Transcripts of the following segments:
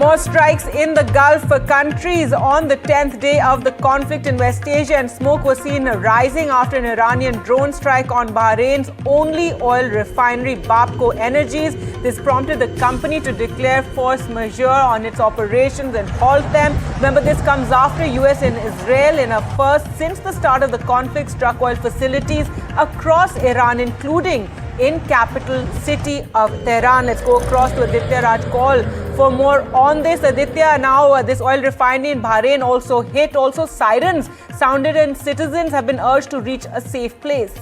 More strikes in the Gulf countries on the 10th day of the conflict in West Asia, and smoke was seen rising after an Iranian drone strike on Bahrain's only oil refinery, Bapco Energies. This prompted the company to declare force majeure on its operations and halt them. Remember, this comes after US and Israel, in a first since the start of the conflict, struck oil facilities across Iran, including in capital city of Tehran. Let's go across to Aditya Rajkol for more on this. Aditya, now this oil refinery in Bahrain also hit. Also sirens sounded and citizens have been urged to reach a safe place.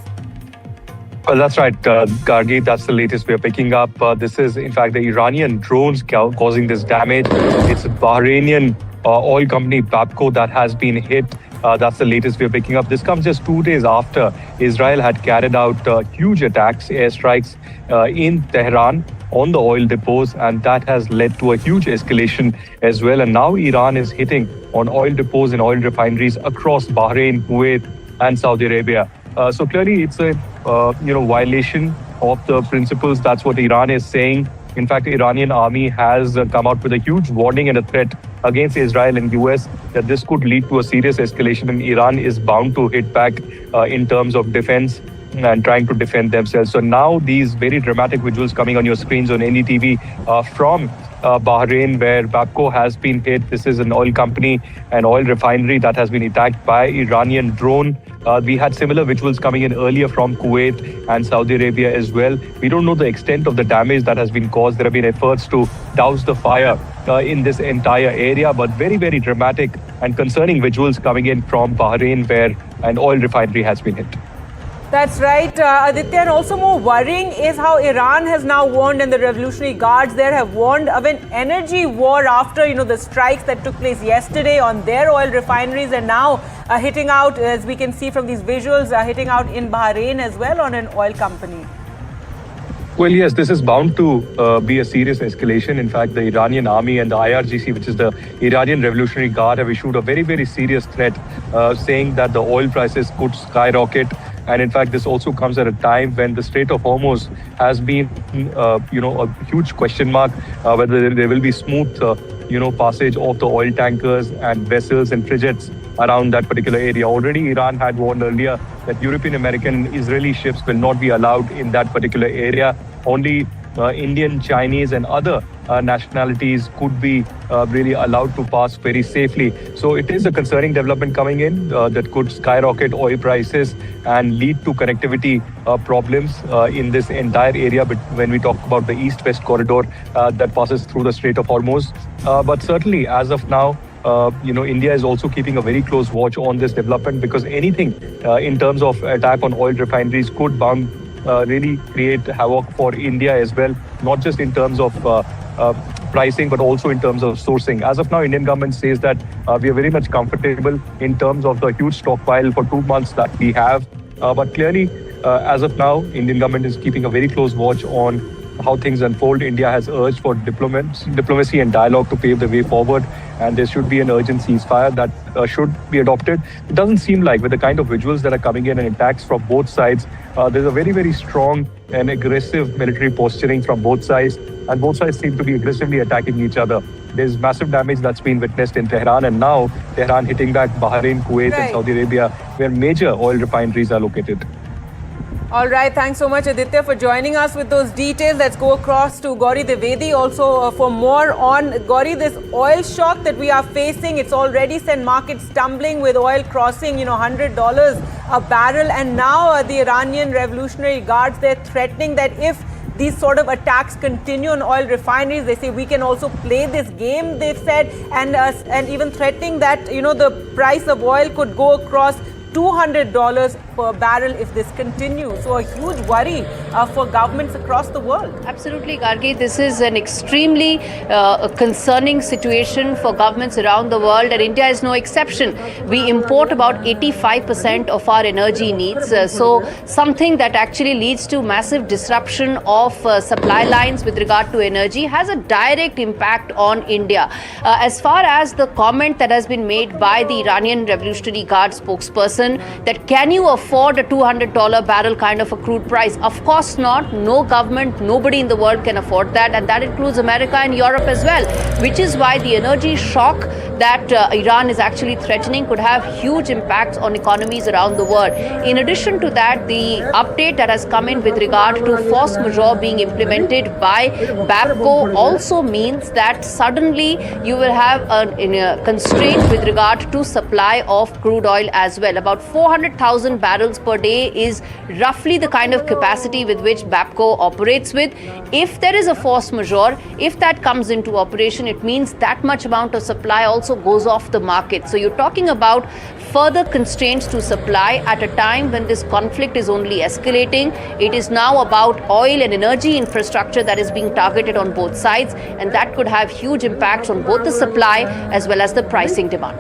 Well, that's right, Gargi. That's the latest we're picking up. This is, in fact, the Iranian drones causing this damage. It's Bahrainian oil company Bapco that has been hit. That's the latest we're picking up. This comes just 2 days after Israel had carried out huge attacks, airstrikes in Tehran on the oil depots, and that has led to a huge escalation as well. And now Iran is hitting on oil depots and oil refineries across Bahrain, Kuwait, and Saudi Arabia. So clearly, it's a violation of the principles. That's what Iran is saying. In fact, the Iranian army has come out with a huge warning and a threat against Israel and US that this could lead to a serious escalation, and Iran is bound to hit back in terms of defense and trying to defend themselves. So now these very dramatic visuals coming on your screens on NDTV from Bahrain, where Bapco has been hit. This is an oil company, an oil refinery that has been attacked by Iranian drone. We had similar visuals coming in earlier from Kuwait and Saudi Arabia as well. We don't know the extent of the damage that has been caused. There have been efforts to douse the fire in this entire area, but very, very dramatic and concerning visuals coming in from Bahrain, where an oil refinery has been hit. That's right, Aditya. And also more worrying is how Iran has now warned, and the Revolutionary Guards there have warned of an energy war after, the strikes that took place yesterday on their oil refineries, and now hitting out, as we can see from these visuals, hitting out in Bahrain as well on an oil company. Well, yes, this is bound to be a serious escalation. In fact, the Iranian army and the IRGC, which is the Iranian Revolutionary Guard, have issued a very, very serious threat, saying that the oil prices could skyrocket. And in fact, this also comes at a time when the Strait of Hormuz has been, a huge question mark whether there will be smooth, passage of the oil tankers and vessels and frigates around that particular area. Already, Iran had warned earlier that European, American, Israeli ships will not be allowed in that particular area. Only Indian, Chinese, and other nationalities could be really allowed to pass very safely. So it is a concerning development coming in that could skyrocket oil prices and lead to connectivity problems in this entire area. But when we talk about the east-west corridor that passes through the Strait of Hormuz, but certainly as of now, India is also keeping a very close watch on this development, because anything in terms of attack on oil refineries could really create havoc for India as well, not just in terms of pricing, but also in terms of sourcing. As of now, Indian government says that we are very much comfortable in terms of the huge stockpile for 2 months that we have. But clearly, as of now, Indian government is keeping a very close watch on how things unfold. India has urged for diplomacy and dialogue to pave the way forward, and there should be an urgent ceasefire that should be adopted. It doesn't seem like, with the kind of visuals that are coming in and attacks from both sides, there's a very, very strong and aggressive military posturing from both sides, and both sides seem to be aggressively attacking each other. There's massive damage that's been witnessed in Tehran, and now Tehran hitting back Bahrain, Kuwait, and Saudi Arabia, where major oil refineries are located. All right, thanks so much, Aditya, for joining us with those details. Let's go across to Gauri Dwivedi also for more on, Gauri, this oil shock that we are facing. It's already sent markets tumbling, with oil crossing, $100 a barrel. And now the Iranian Revolutionary Guards, they're threatening that if these sort of attacks continue on oil refineries, they say we can also play this game, they've said, and even threatening that, the price of oil could go across $200 per barrel if this continues. So a huge worry for governments across the world. Absolutely, Gargi. This is an extremely concerning situation for governments around the world, and India is no exception. We import about 85% of our energy needs. So something that actually leads to massive disruption of supply lines with regard to energy has a direct impact on India. As far as the comment that has been made by the Iranian Revolutionary Guard spokesperson, comparison that can you afford a $200 barrel kind of a crude price? Of course not. No government, nobody in the world can afford that, and that includes America and Europe as well, which is why the energy shock that Iran is actually threatening could have huge impacts on economies around the world. In addition to that, the update that has come in with regard to force majeure being implemented by BAPCO also means that suddenly you will have a constraint with regard to supply of crude oil as well. About 400,000 barrels per day is roughly the kind of capacity with which BAPCO operates with. If there is a force majeure, if that comes into operation, it means that much amount of supply also goes off the market. So you're talking about further constraints to supply at a time when this conflict is only escalating. It is now about oil and energy infrastructure that is being targeted on both sides, and that could have huge impacts on both the supply as well as the pricing demand.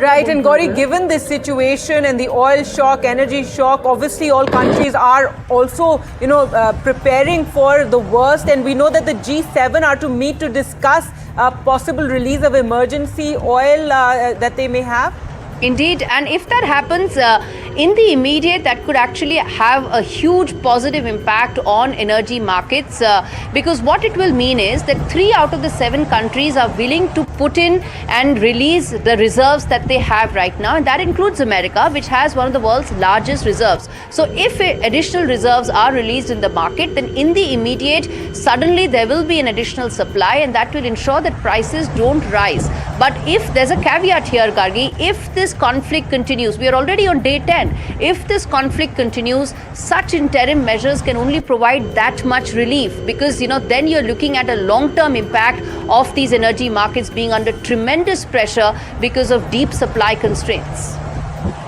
Right, and Gauri, given this situation and the oil shock, energy shock, obviously all countries are also, preparing for the worst, and we know that the G7 are to meet to discuss possible release of emergency oil that they may have. Indeed, and if that happens in the immediate, that could actually have a huge positive impact on energy markets because what it will mean is that 3 out of the 7 countries are willing to put in and release the reserves that they have right now, and that includes America, which has one of the world's largest reserves. So if additional reserves are released in the market, then in the immediate, suddenly there will be an additional supply, and that will ensure that prices don't rise. But if there's a caveat here, Gargi, if this conflict continues, we are already on day 10. If this conflict continues, such interim measures can only provide that much relief because, then you're looking at a long-term impact of these energy markets being under tremendous pressure because of deep supply constraints.